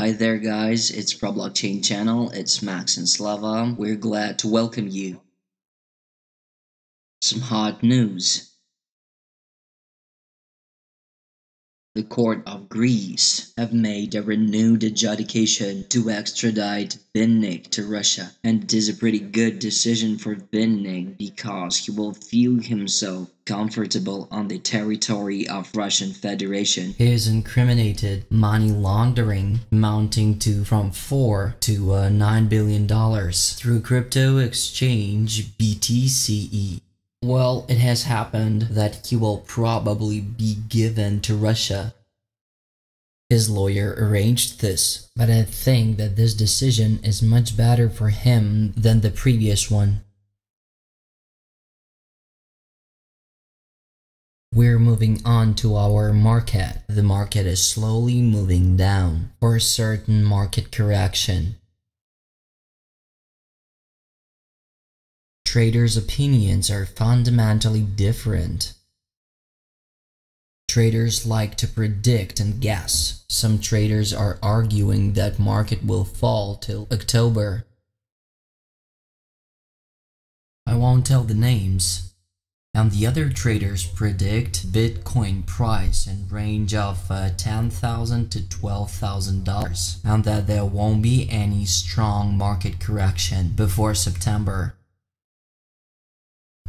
Hi there guys, it's Pro Blockchain channel, it's Max and Slava. We're glad to welcome you. Some hot news. The court of Greece have made a renewed adjudication to extradite Binance to Russia, and it is a pretty good decision for Binance because he will feel himself comfortable on the territory of Russian Federation. He is incriminated money laundering amounting to from $4 to $9 billion through crypto exchange BTC. Well, it has happened that he will probably be given to Russia. His lawyer arranged this, but I think that this decision is much better for him than the previous one. We're moving on to our market. The market is slowly moving down for a certain market correction. Traders' opinions are fundamentally different. Traders like to predict and guess. Some traders are arguing that market will fall till October. I won't tell the names. And the other traders predict Bitcoin price in range of $10,000 to $12,000 and that there won't be any strong market correction before September.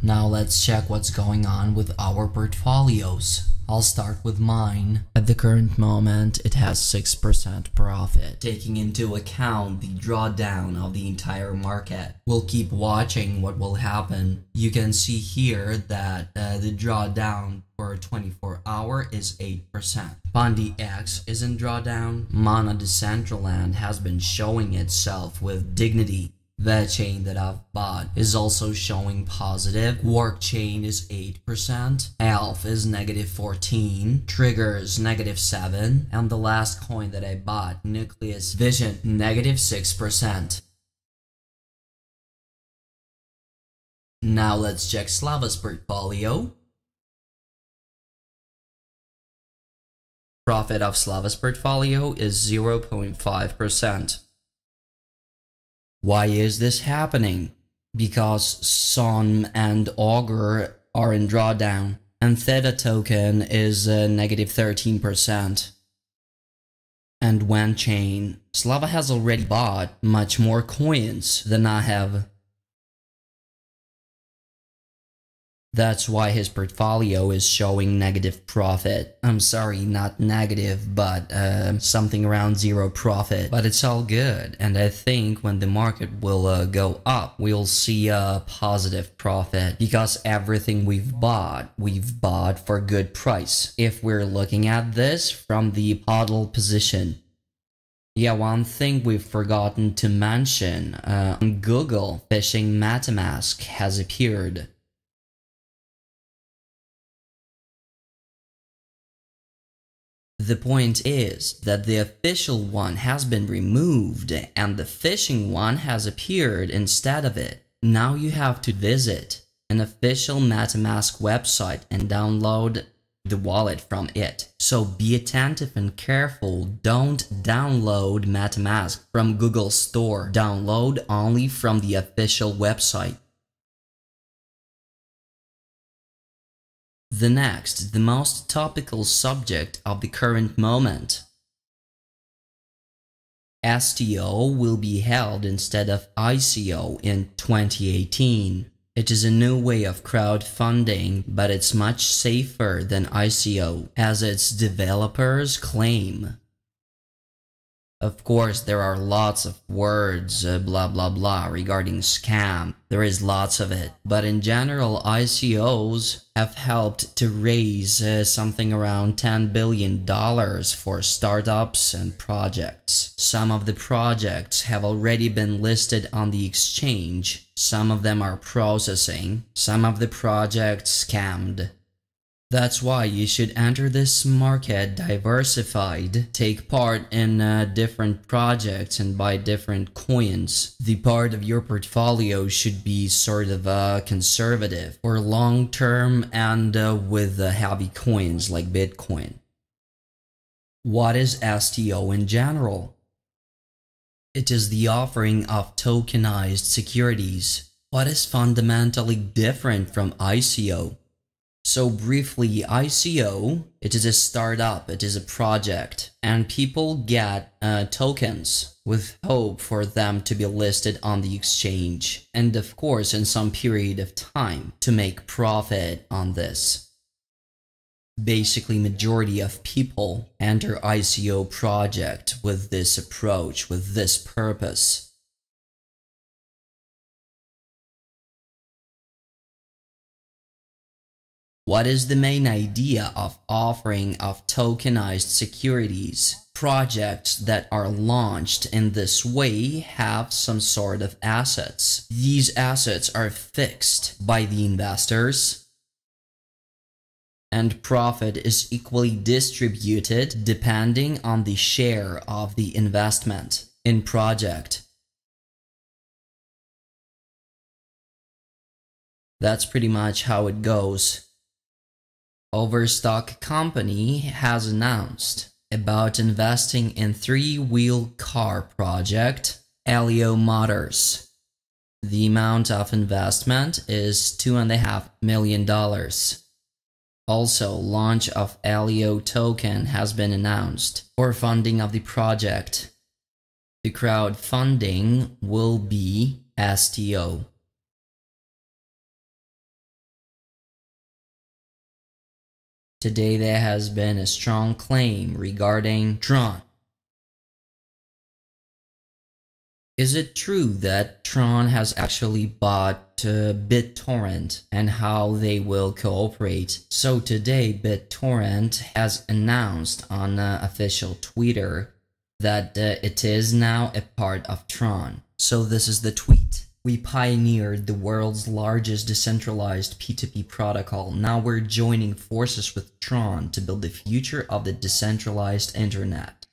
Now let's check what's going on with our portfolios. I'll start with mine. At the current moment, it has 6% profit, taking into account the drawdown of the entire market. We'll keep watching what will happen. You can see here that the drawdown for 24-hour is 8%. Bondi X is in drawdown. Mana Decentraland has been showing itself with dignity. The chain that I've bought is also showing positive. Work chain is 8%. Alpha is -14. Triggers -7. And the last coin that I bought, Nucleus Vision, -6%. Now let's check Slava's portfolio. Profit of Slava's portfolio is 0.5%. Why is this happening? Because Son and Augur are in drawdown, and Theta token is -13%. And Wen chain, Slava has already bought much more coins than I have. That's why his portfolio is showing negative profit. I'm sorry, not negative, but something around zero profit. But it's all good, and I think when the market will go up, we'll see a positive profit. Because everything we've bought for good price. If we're looking at this from the hodl position. Yeah, one thing we've forgotten to mention, on Google, phishing MetaMask has appeared. The point is that the official one has been removed and the phishing one has appeared instead of it. Now you have to visit an official MetaMask website and download the wallet from it. So be attentive and careful. Don't download MetaMask from Google Store. Download only from the official website. The most topical subject of the current moment. STO will be held instead of ICO in 2018. It is a new way of crowdfunding, but it's much safer than ICO, as its developers claim. Of course, there are lots of words, blah blah blah, regarding scam. There is lots of it. But in general, ICOs have helped to raise something around $10 billion for startups and projects. Some of the projects have already been listed on the exchange. Some of them are processing. Some of the projects scammed. That's why you should enter this market diversified, take part in different projects and buy different coins. The part of your portfolio should be sort of conservative or long term and with heavy coins like Bitcoin. What is STO in general? It is the offering of tokenized securities. What is fundamentally different from ICO? So briefly, ICO, it is a startup, it is a project, and people get tokens with hope for them to be listed on the exchange, and of course in some period of time to make profit on this. Basically, majority of people enter ICO project with this approach, with this purpose. What is the main idea of offering of tokenized securities? Projects that are launched in this way have some sort of assets. These assets are fixed by the investors, and profit is equally distributed depending on the share of the investment in project. That's pretty much how it goes. Overstock Company has announced about investing in three-wheel car project Elio Motors. The amount of investment is $2.5 million. Also, launch of Elio token has been announced for funding of the project. The crowdfunding will be STO. Today there has been a strong claim regarding TRON. Is it true that TRON has actually bought Bittorrent and how they will cooperate? So today Bittorrent has announced on official Twitter that it is now a part of TRON. So this is the tweet. We pioneered the world's largest decentralized P2P protocol. Now we're joining forces with TRON to build the future of the decentralized internet.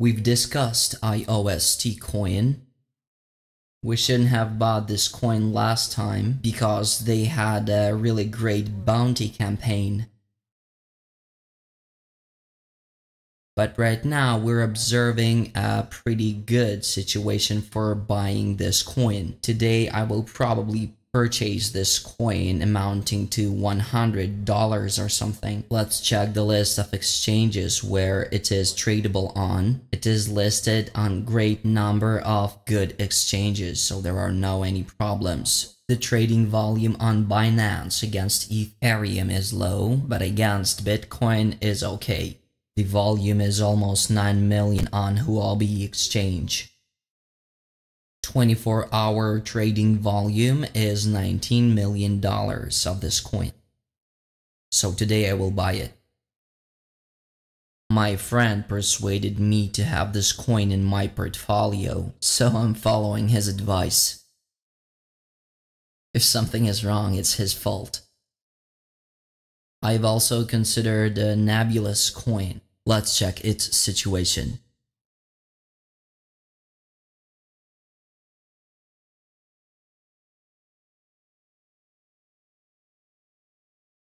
We've discussed IOST coin. We shouldn't have bought this coin last time because they had a really great bounty campaign. But right now we're observing a pretty good situation for buying this coin. Today I will probably purchase this coin amounting to $100 or something. Let's check the list of exchanges where it is tradable on. It is listed on great number of good exchanges, so there are no any problems. The trading volume on Binance against Ethereum is low, but against Bitcoin is okay. The volume is almost 9 million on Huobi exchange. 24-hour trading volume is $19 million of this coin. So today I will buy it. My friend persuaded me to have this coin in my portfolio, so I'm following his advice. If something is wrong, it's his fault. I've also considered a nebulous coin. Let's check its situation.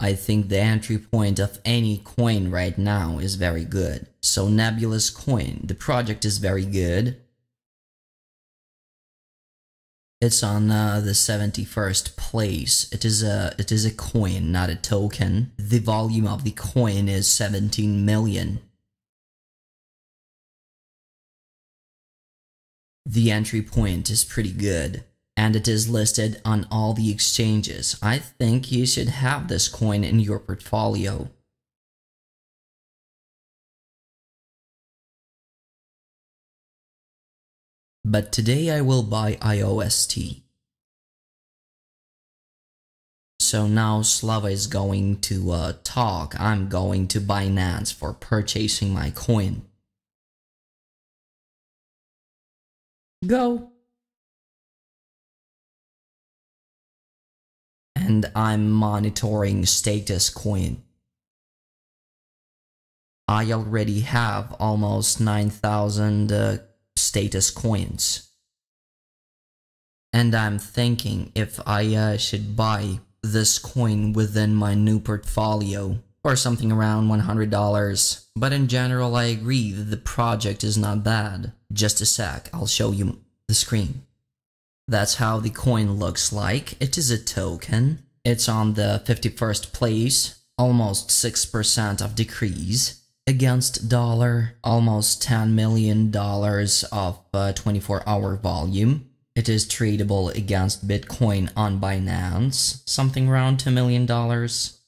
I think the entry point of any coin right now is very good. So nebulous coin, the project is very good. It's on the 71st place. It is a coin, not a token. The volume of the coin is 17 million. The entry point is pretty good, and it is listed on all the exchanges. I think you should have this coin in your portfolio. But today I will buy IOST. So now Slava is going to talk. I'm going to Binance for purchasing my coin. Go! And I'm monitoring status coin. I already have almost 9,000 status coins. And I'm thinking if I should buy this coin within my new portfolio, or something around $100. But in general, I agree that the project is not bad. Just a sec, I'll show you the screen. That's how the coin looks like. It is a token. It's on the 51st place, almost 6% of decrease. Against dollar, almost $10 million of 24-hour volume. It is tradable against Bitcoin on Binance, something around $2 million.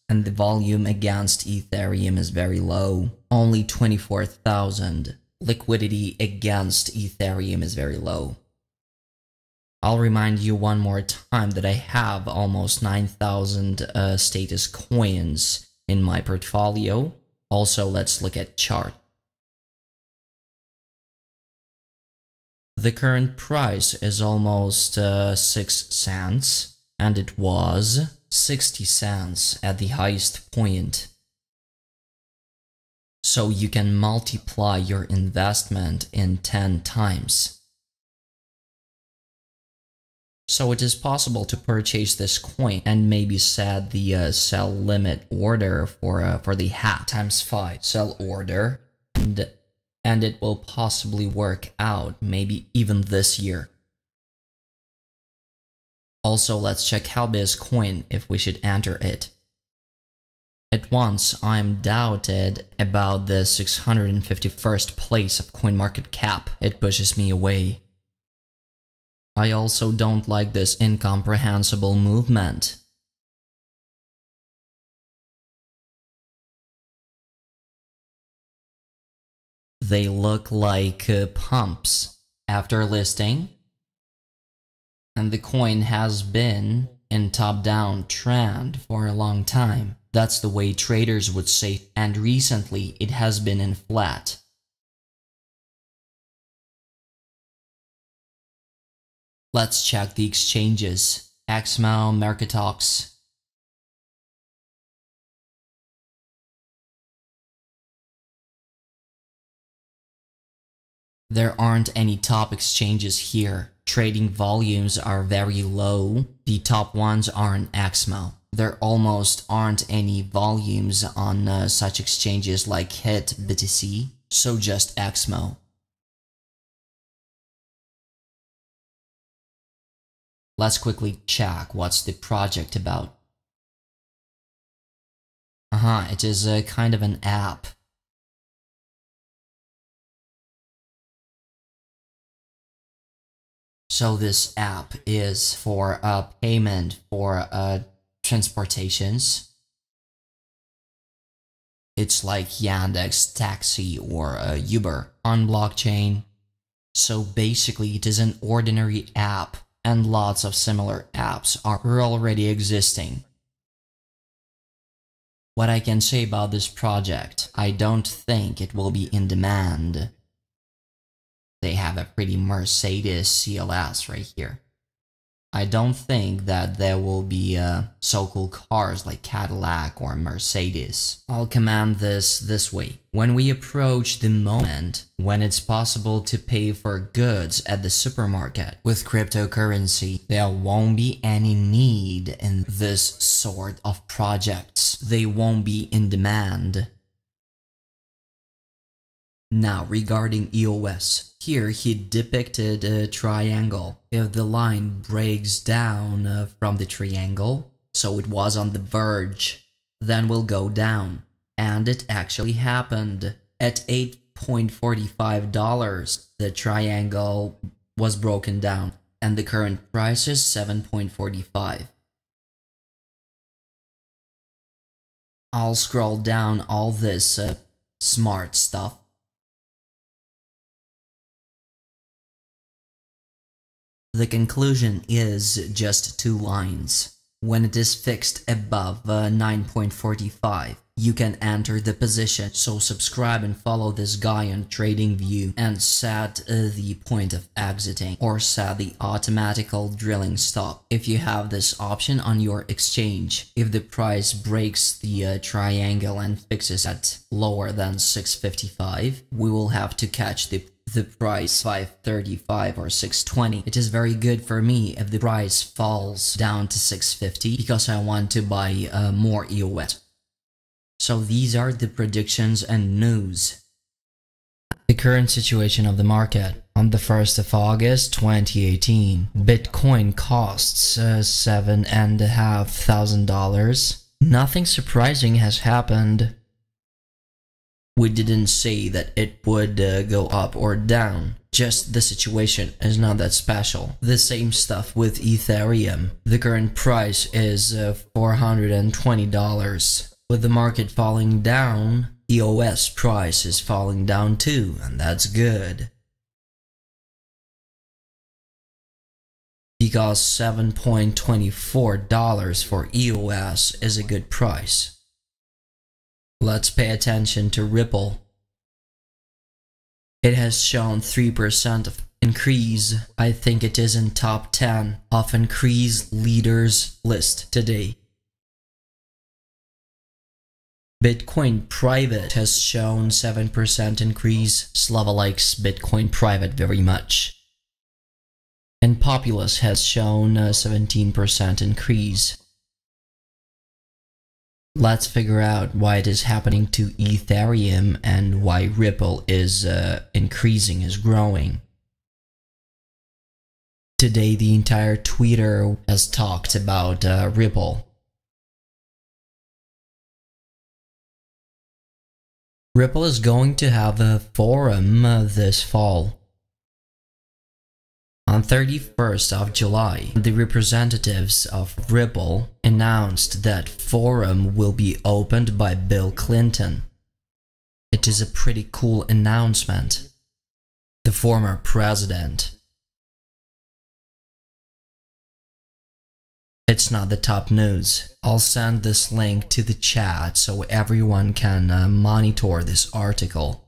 And the volume against Ethereum is very low, only 24,000. Liquidity against Ethereum is very low. I'll remind you one more time that I have almost 9,000 status coins in my portfolio. Also, let's look at chart. The current price is almost 6 cents, and it was 60 cents at the highest point. So you can multiply your investment in 10 times. So it is possible to purchase this coin and maybe set the sell limit order for the hat times 5 sell order, and it will possibly work out maybe even this year. Also, let's check how big is coin if we should enter it. At once, I'm doubted about the 651st place of CoinMarketCap. It pushes me away. I also don't like this incomprehensible movement. They look like pumps after listing, and the coin has been in top-down trend for a long time. That's the way traders would say, and recently it has been in flat. Let's check the exchanges. XMO, Mercatox. There aren't any top exchanges here. Trading volumes are very low. The top ones are in XMO. There almost aren't any volumes on such exchanges like HIT, BTC, so just XMO. Let's quickly check what's the project about. It is a kind of an app. So this app is for payment for transportations. It's like Yandex Taxi or Uber on blockchain. So basically it is an ordinary app, and lots of similar apps are already existing. What I can say about this project, I don't think it will be in demand. They have a pretty Mercedes CLS right here. I don't think that there will be so-called cars like Cadillac or Mercedes. I'll command this way. When we approach the moment when it's possible to pay for goods at the supermarket with cryptocurrency, there won't be any need in this sort of projects. They won't be in demand. Now, regarding EOS, here he depicted a triangle. If the line breaks down from the triangle, so it was on the verge, then we'll go down. And it actually happened. At $8.45, the triangle was broken down, and the current price is $7.45. I'll scroll down all this smart stuff. The conclusion is just 2 lines. When it is fixed above 9.45, you can enter the position. So subscribe and follow this guy on TradingView and set the point of exiting, or set the automatical drilling stop if you have this option on your exchange. If the price breaks the triangle and fixes at lower than 655, we will have to catch the price 535 or 620. It is very good for me if the price falls down to 650 because I want to buy more EOS. So these are the predictions and news. The current situation of the market. On the 1st of August 2018, Bitcoin costs $7,500. Nothing surprising has happened. We didn't say that it would go up or down. Just the situation is not that special. The same stuff with Ethereum. The current price is $420. With the market falling down, EOS price is falling down too, and that's good. Because $7.24 for EOS is a good price. Let's pay attention to Ripple. It has shown 3% of increase. I think it is in top 10 of increase leaders list today. Bitcoin Private has shown 7% increase. Slava likes Bitcoin Private very much. And Populous has shown a 17% increase. Let's figure out why it is happening to Ethereum and why Ripple is increasing, is growing. Today the entire Twitter has talked about Ripple. Ripple is going to have a forum this fall. On 31st of July, the representatives of Ripple announced that forum will be opened by Bill Clinton. It is a pretty cool announcement. The former president. It's not the top news. I'll send this link to the chat so everyone can monitor this article.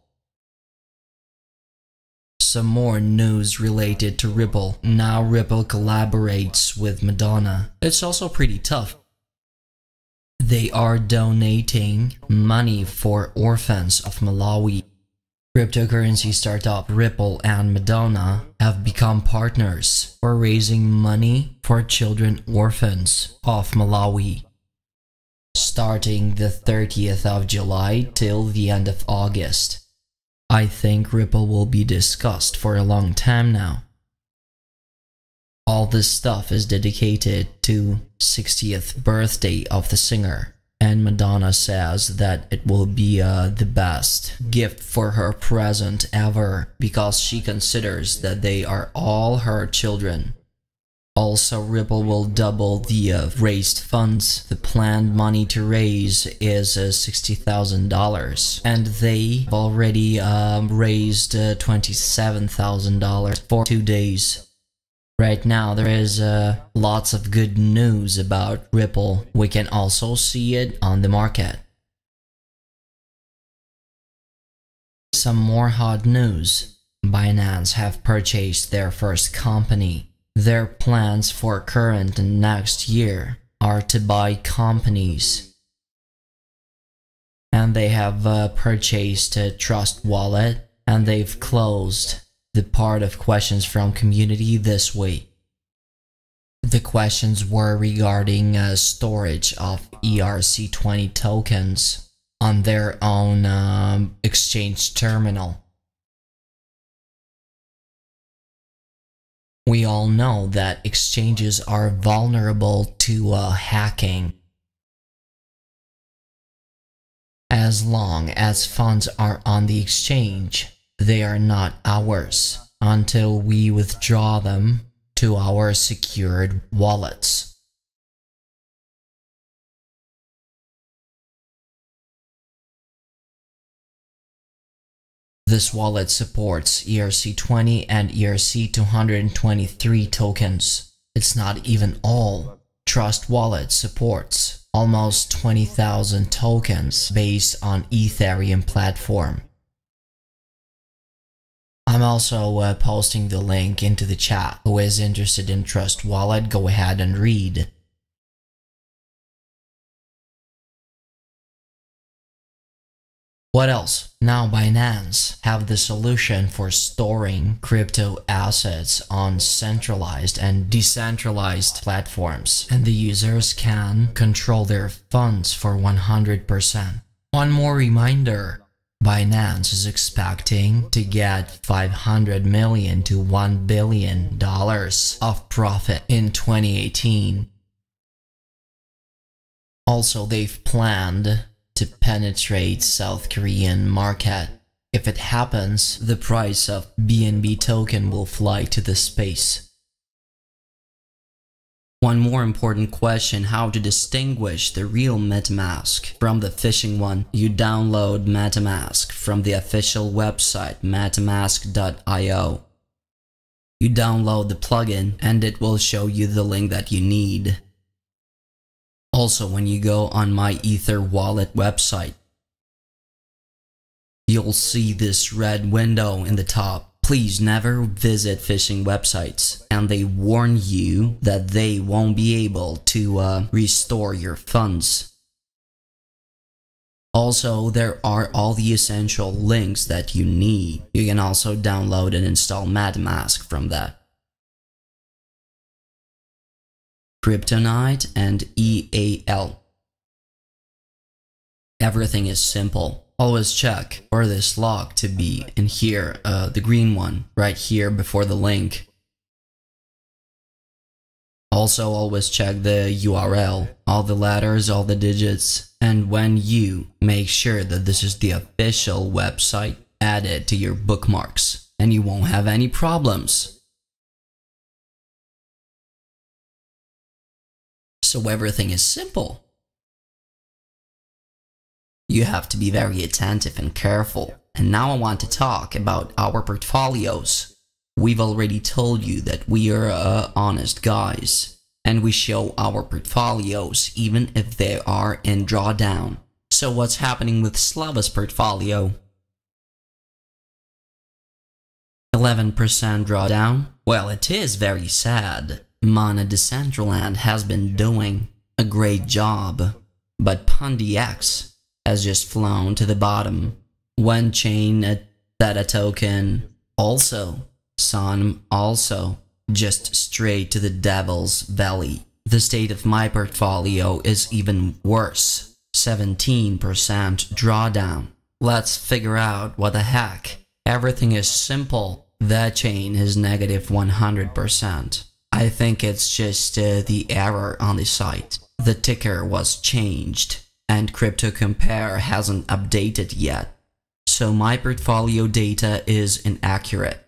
Some more news related to Ripple. Now Ripple collaborates with Madonna. It's also pretty tough. They are donating money for orphans of Malawi. Cryptocurrency startup Ripple and Madonna have become partners for raising money for children orphans of Malawi. Starting the 30th of July till the end of August. I think Ripple will be discussed for a long time now. All this stuff is dedicated to 60th birthday of the singer, and Madonna says that it will be the best gift for her present ever because she considers that they are all her children. Also, Ripple will double the raised funds. The planned money to raise is $60,000, and they've already raised $27,000 for 2 days. Right now, there is lots of good news about Ripple. We can also see it on the market. Some more hot news. Binance have purchased their first company. Their plans for current and next year are to buy companies. And they have purchased Trust Wallet, and they've closed the part of questions from community this week. The questions were regarding storage of ERC20 tokens on their own exchange terminal. We all know that exchanges are vulnerable to hacking. As long as funds are on the exchange, they are not ours until we withdraw them to our secured wallets. This wallet supports ERC20 and ERC223 tokens. It's not even all. Trust Wallet supports almost 20,000 tokens based on Ethereum platform. I'm also posting the link into the chat. Who is interested in Trust Wallet, go ahead and read. What else? Now Binance have the solution for storing crypto assets on centralized and decentralized platforms, and the users can control their funds for 100%. One more reminder, Binance is expecting to get $500 million to $1 billion of profit in 2018. Also, they've planned to penetrate South Korean market. If it happens, the price of BNB token will fly to the space. One more important question, how to distinguish the real MetaMask from the phishing one. You download MetaMask from the official website metamask.io. You download the plugin and it will show you the link that you need. Also, when you go on my Ether wallet website, you'll see this red window in the top. Please never visit phishing websites, and they warn you that they won't be able to restore your funds. Also, there are all the essential links that you need. You can also download and install MetaMask from that. Kryptonite and EAL. Everything is simple. Always check for this lock to be in here, the green one, right here before the link. Also, always check the URL, all the letters, all the digits, and when you make sure that this is the official website, add it to your bookmarks, and you won't have any problems. So everything is simple. You have to be very attentive and careful. And now I want to talk about our portfolios. We've already told you that we are honest guys, and we show our portfolios even if they are in drawdown. So what's happening with Slava's portfolio? 11% drawdown? Well, it is very sad. Mana Decentraland has been doing a great job, but PundiX has just flown to the bottom. One chain Theta token also. Sun also just straight to the devil's belly. The state of my portfolio is even worse. 17% drawdown. Let's figure out what the heck. Everything is simple. That chain is negative 100%. I think it's just the error on the site. The ticker was changed, and Crypto Compare hasn't updated yet, so my portfolio data is inaccurate.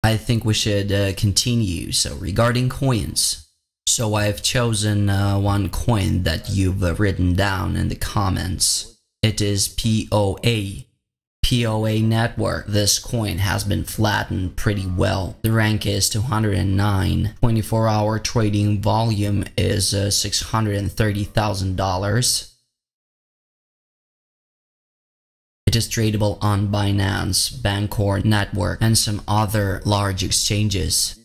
I think we should continue. So regarding coins, so I've chosen one coin that you've written down in the comments. It is Bittorrent.Network. This coin has been flattened pretty well. The rank is 209. 24-hour trading volume is $630,000. It is tradable on Binance, Bittorrent.Network, and some other large exchanges.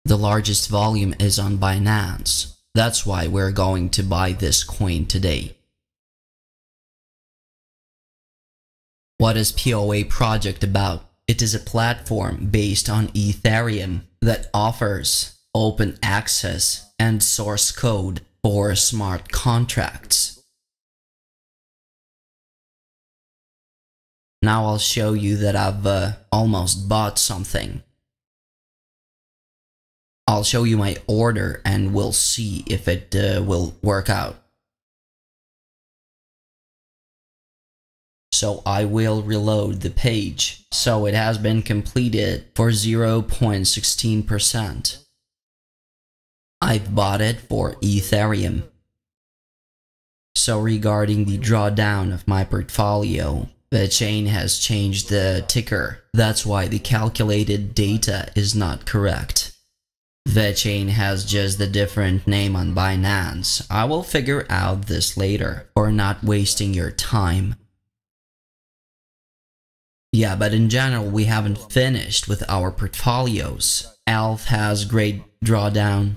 The largest volume is on Binance. That's why we're going to buy this coin today. What is POA project about? It is a platform based on Ethereum that offers open access and source code for smart contracts. Now I'll show you that I've almost bought something. I'll show you my order and we'll see if it will work out. So I will reload the page. So it has been completed for 0.16%. I've bought it for Ethereum. So regarding the drawdown of my portfolio, the chain has changed the ticker. That's why the calculated data is not correct. The chain has just the different name on Binance. I will figure out this later for not wasting your time. Yeah, but in general, we haven't finished with our portfolios. ELF has great drawdown.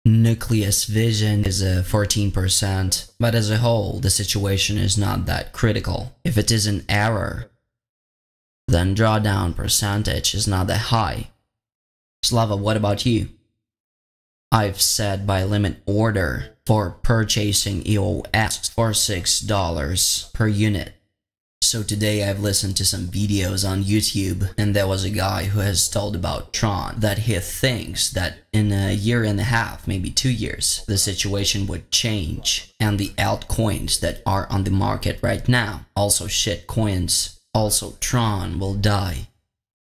Nucleus Vision is 14%, but as a whole, the situation is not that critical. If it is an error, then drawdown percentage is not that high. Slava, what about you? I've set buy limit order for purchasing EOS for $6 per unit. So today I've listened to some videos on YouTube, and there was a guy who has told about Tron that he thinks that in a year and a half, maybe 2 years, the situation would change, and the altcoins that are on the market right now, also shit coins, also Tron, will die.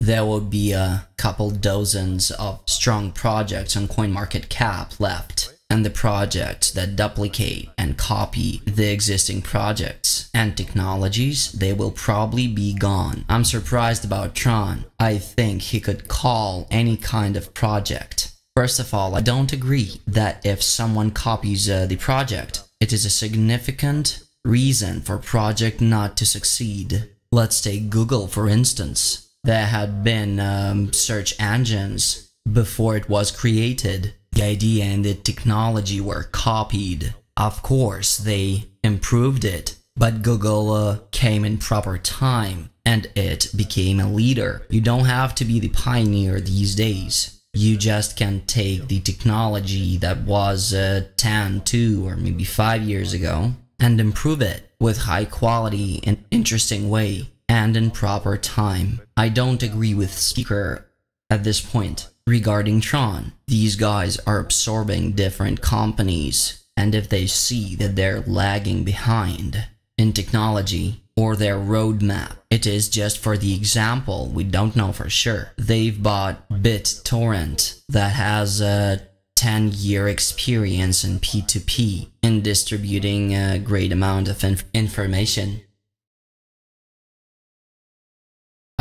There will be a couple dozens of strong projects on CoinMarketCap left, and the projects that duplicate and copy the existing projects and technologies, they will probably be gone. I'm surprised about Tron. I think he could call any kind of project. First of all, I don't agree that if someone copies the project, it is a significant reason for project not to succeed. Let's take Google for instance. There had been search engines before it was created. The idea and the technology were copied. Of course, they improved it, but Google came in proper time and it became a leader. You don't have to be the pioneer these days. You just can take the technology that was 10, 2, or maybe 5 years ago and improve it with high quality and interesting way and in proper time. I don't agree with Speaker at this point. Regarding Tron, these guys are absorbing different companies, and if they see that they're lagging behind in technology or their roadmap, it is just for the example, we don't know for sure. They've bought Bittorrent that has a 10-year experience in P2P in distributing a great amount of information.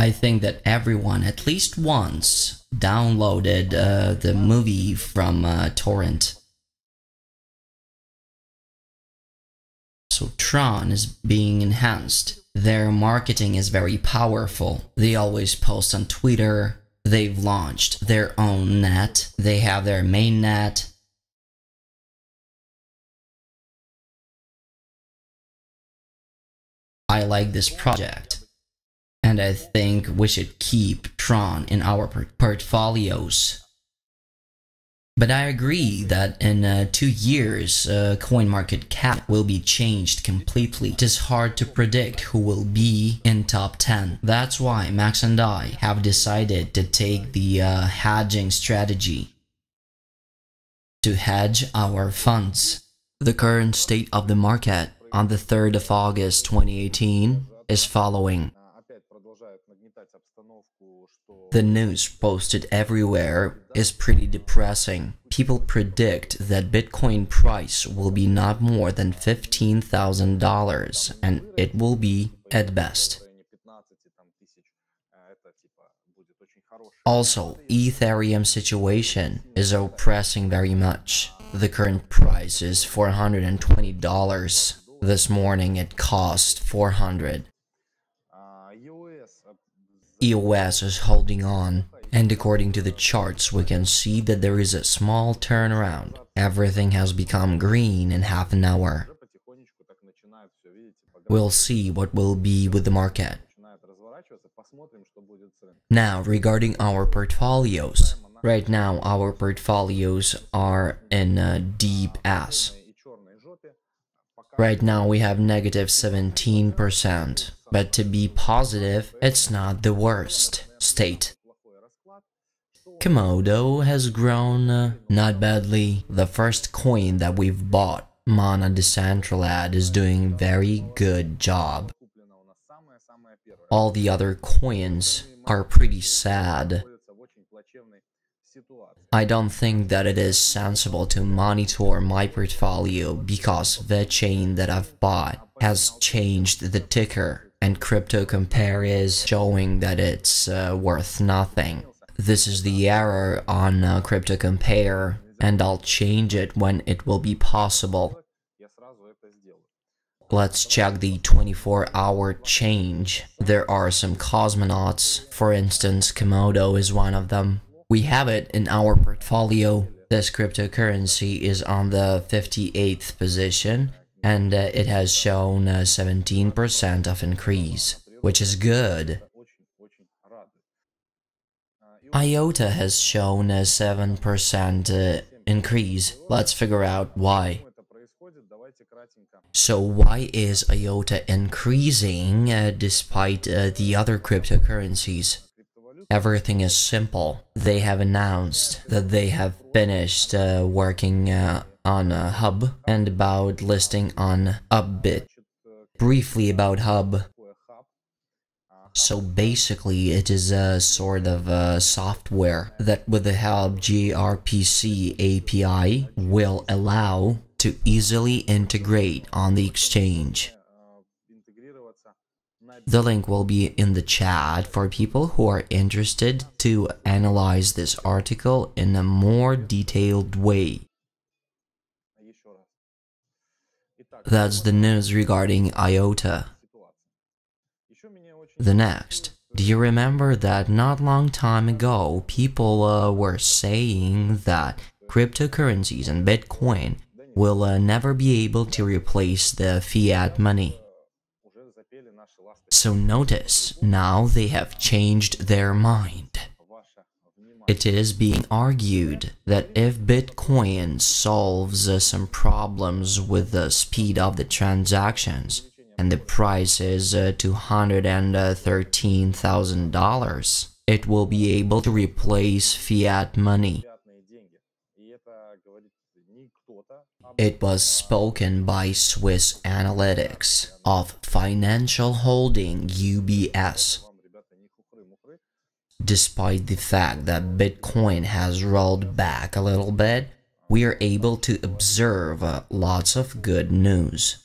I think that everyone at least once downloaded the movie from torrent. So Tron is being enhanced. Their marketing is very powerful. They always post on Twitter. They've launched their own net. They have their main net. I like this project. And I think we should keep Tron in our portfolios. But I agree that in 2 years, CoinMarketCap will be changed completely. It is hard to predict who will be in top 10. That's why Max and I have decided to take the hedging strategy to hedge our funds. The current state of the market on the 3rd of August 2018 is following. The news posted everywhere is pretty depressing. People predict that Bitcoin price will be not more than $15,000 and it will be at best. Also, Ethereum situation is oppressing very much. The current price is $420. This morning it cost $400. EOS is holding on, and according to the charts we can see that there is a small turnaround. Everything has become green in half an hour. We'll see what will be with the market. Now, regarding our portfolios. Right now our portfolios are in a deep ass. Right now we have negative 17%. But to be positive, it's not the worst state. Komodo has grown not badly. The first coin that we've bought, Mana Decentralad, is doing very good job. All the other coins are pretty sad. I don't think that it is sensible to monitor my portfolio because the chain that I've bought has changed the ticker. And Crypto Compare is showing that it's worth nothing. This is the error on Crypto Compare, and I'll change it when it will be possible. Let's check the 24-hour change. There are some cosmonauts, for instance, Komodo is one of them. We have it in our portfolio. This cryptocurrency is on the 58th position. And it has shown 17% of increase, which is good. IOTA has shown a 7% increase. Let's figure out why. So why is IOTA increasing despite the other cryptocurrencies? Everything is simple. They have announced that they have finished working on a hub and about listing on Upbit. Briefly about hub. So basically it is a sort of software that with the hub gRPC API will allow to easily integrate on the exchange. The link will be in the chat for people who are interested to analyze this article in a more detailed way. That's the news regarding IOTA. The next. Do you remember that not long time ago people were saying that cryptocurrencies and Bitcoin will never be able to replace the fiat money? So notice, now they have changed their mind. It is being argued that if Bitcoin solves some problems with the speed of the transactions, and the price is $213,000, it will be able to replace fiat money. It was spoken by Swiss Analytics of financial holding UBS. Despite the fact that Bitcoin has rolled back a little bit, we are able to observe lots of good news.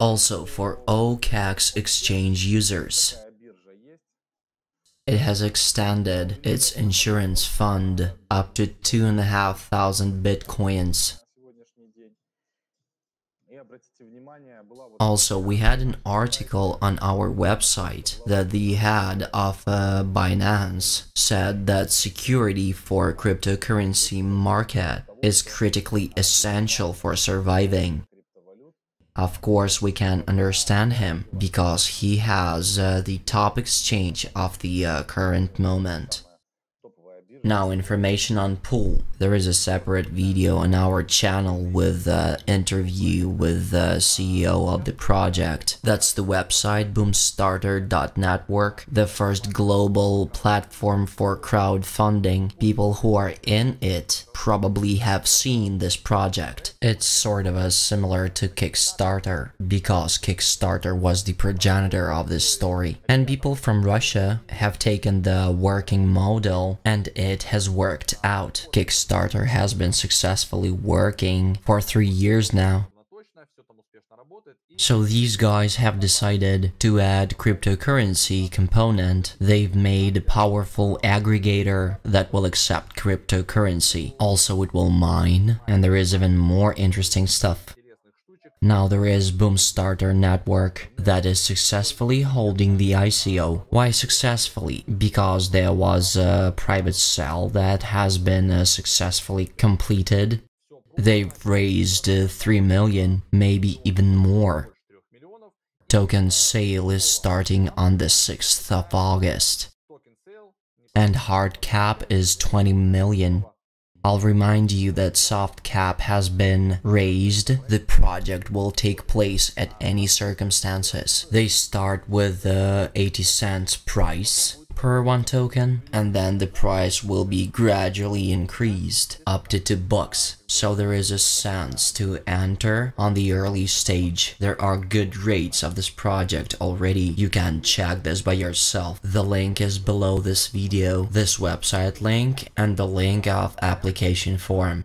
Also for OKEX exchange users, it has extended its insurance fund up to 2,500 Bitcoins. Also, we had an article on our website that the head of Binance said that security for cryptocurrency market is critically essential for surviving. Of course, we can understand him because he has the top exchange of the current moment. Now, information on pool. There is a separate video on our channel with interview with the CEO of the project. That's the website Boomstarter.Network, the first global platform for crowdfunding. People who are in it probably have seen this project. It's sort of similar to Kickstarter, because Kickstarter was the progenitor of this story. And people from Russia have taken the working model and it has worked out. Kickstarter has been successfully working for 3 years now. So these guys have decided to add cryptocurrency component. They've made a powerful aggregator that will accept cryptocurrency. Also it will mine, and there is even more interesting stuff. Now there is Boomstarter.Network that is successfully holding the ICO. Why successfully? Because there was a private sale that has been successfully completed. They've raised 3 million, maybe even more. Token sale is starting on the 6th of August. And hard cap is 20 million. I'll remind you that soft cap has been raised. The project will take place at any circumstances. They start with 80 cents price per one token, and then the price will be gradually increased up to $2. So there is a sense to enter on the early stage. There are good rates of this project already. You can check this by yourself. The link is below this video, this website link, and the link of application form.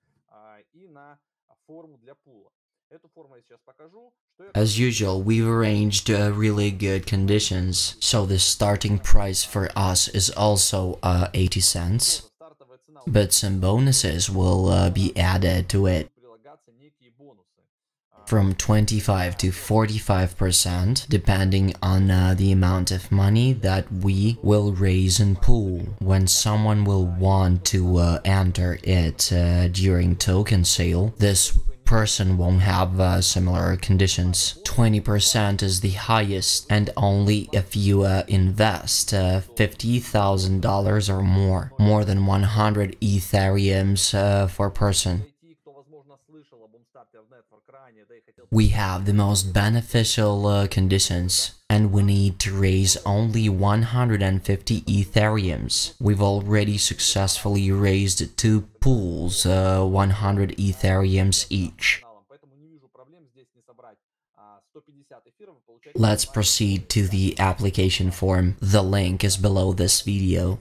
As usual, we've arranged really good conditions, so the starting price for us is also 80 cents, but some bonuses will be added to it, from 25 to 45%, depending on the amount of money that we will raise in pool. When someone will want to enter it during token sale, this person won't have similar conditions. 20% is the highest, and only if you invest $50,000 or more than 100 Ethereums per person. We have the most beneficial conditions, and we need to raise only 150 Ethereums. We've already successfully raised 2 pools, 100 Ethereums each. Let's proceed to the application form. The link is below this video.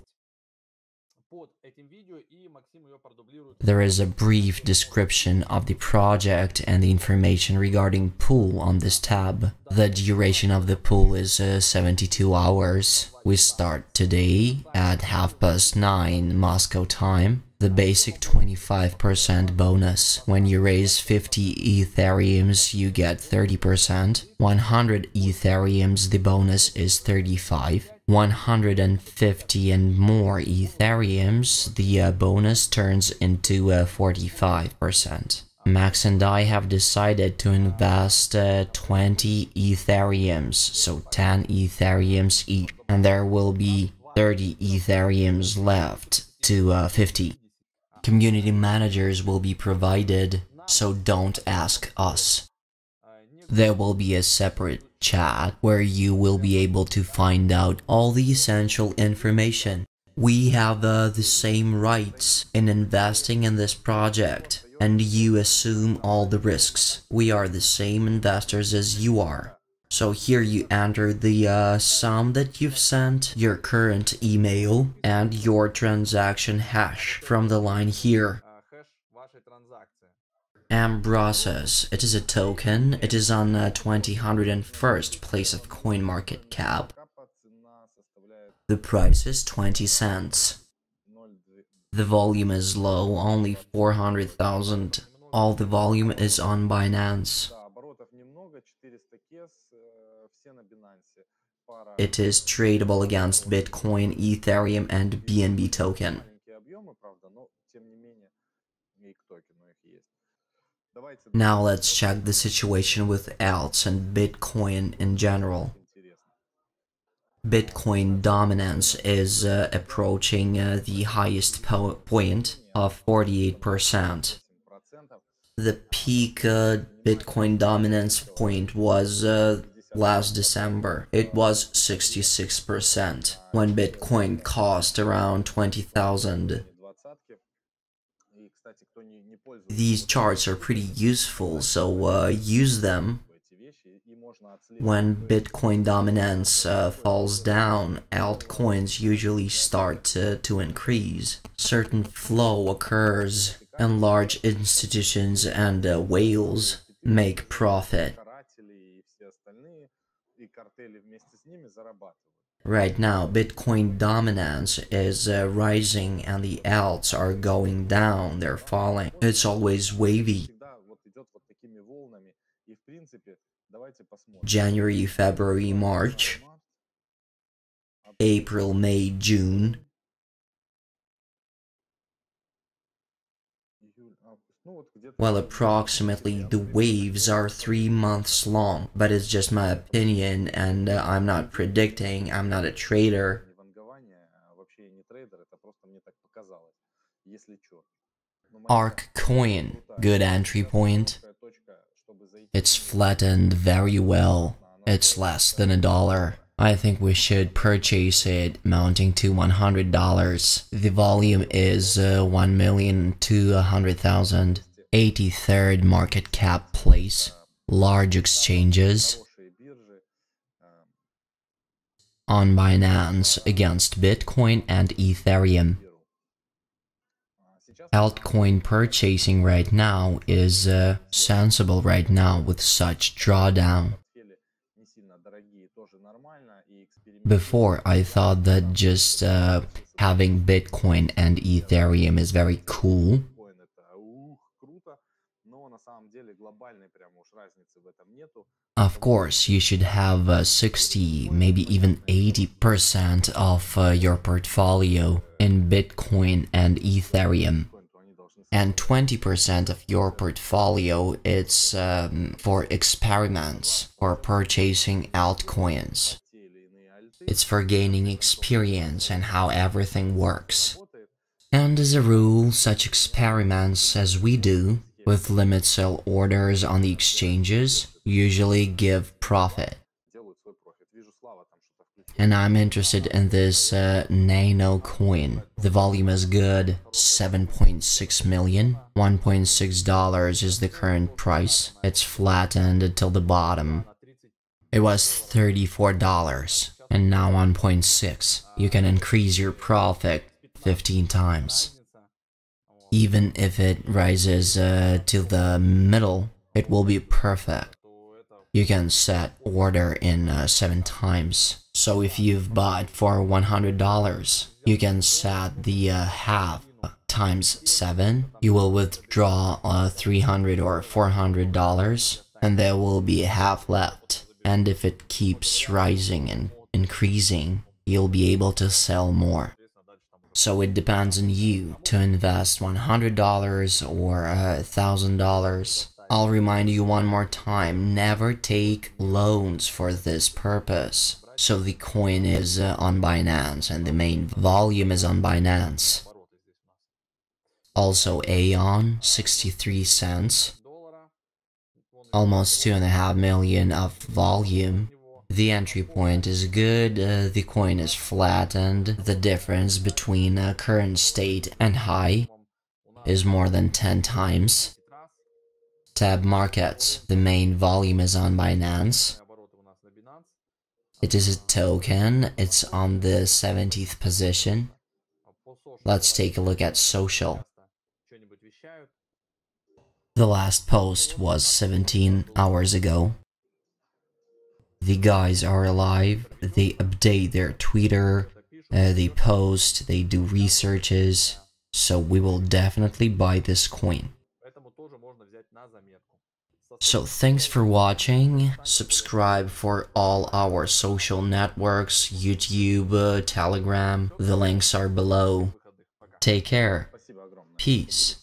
There is a brief description of the project and the information regarding pool on this tab. The duration of the pool is 72 hours. We start today at 9:30 Moscow time. The basic 25% bonus. When you raise 50 Ethereums, you get 30%. 100 Ethereums, the bonus is 35. 150 and more Ethereums, the bonus turns into 45%. Max and I have decided to invest 20 Ethereums, so 10 Ethereums each, and there will be 30 Ethereums left to 50. Community managers will be provided, so don't ask us. There will be a separate chat where you will be able to find out all the essential information. We have the same rights in investing in this project, and you assume all the risks. We are the same investors as you are. So here you enter the sum that you've sent, your current email, and your transaction hash from the line here. Process. It is a token. It is on 201st place of CoinMarketCap. The price is 20 cents. The volume is low, only 400,000. All the volume is on Binance. It is tradable against Bitcoin, Ethereum, and BNB token. Now let's check the situation with alts and Bitcoin in general. Bitcoin dominance is approaching the highest point of 48%. The peak Bitcoin dominance point was last December. It was 66% when Bitcoin cost around 20,000. These charts are pretty useful, so use them. When Bitcoin dominance falls down, altcoins usually start to increase. Certain flow occurs, and large institutions and whales make profit. Right now, Bitcoin dominance is rising and the alts are going down, they're falling. It's always wavy. January, February, March, April, May, June. Well, approximately the waves are 3 months long, but it's just my opinion and I'm not predicting, I'm not a trader. ARC coin, good entry point. It's flattened very well. It's less than $1. I think we should purchase it, mounting to $100. The volume is 1,200,000. 83rd market cap place. Large exchanges. On Binance against Bitcoin and Ethereum. Altcoin purchasing right now is sensible right now with such drawdown. Before, I thought that just having Bitcoin and Ethereum is very cool. Of course, you should have 60, maybe even 80% of your portfolio in Bitcoin and Ethereum. and 20% of your portfolio it's for experiments or purchasing altcoins. It's for gaining experience and how everything works. And as a rule, such experiments as we do with limit sell orders on the exchanges usually give profit. And I'm interested in this Nano coin. The volume is good, 7.6 million. $1.6 is the current price. It's flattened until the bottom. It was $34 and now 1.6. You can increase your profit 15 times. Even if it rises to the middle, it will be perfect. You can set order in 7 times. So if you've bought for $100, you can set the half times 7. You will withdraw $300 or $400, and there will be half left. And if it keeps rising and increasing, you'll be able to sell more. So it depends on you to invest $100 or $1,000. I'll remind you one more time, never take loans for this purpose. So the coin is on Binance and the main volume is on Binance. Also Aeon, 63 cents. Almost 2.5 million of volume. The entry point is good, the coin is flattened. The difference between current state and high is more than 10 times. Tab markets, the main volume is on Binance. It is a token, it's on the 70th position. Let's take a look at social. The last post was 17 hours ago. The guys are alive, they update their Twitter, they post, they do researches, so we will definitely buy this coin. So thanks for watching, subscribe for all our social networks, YouTube, Telegram, the links are below. Take care, peace.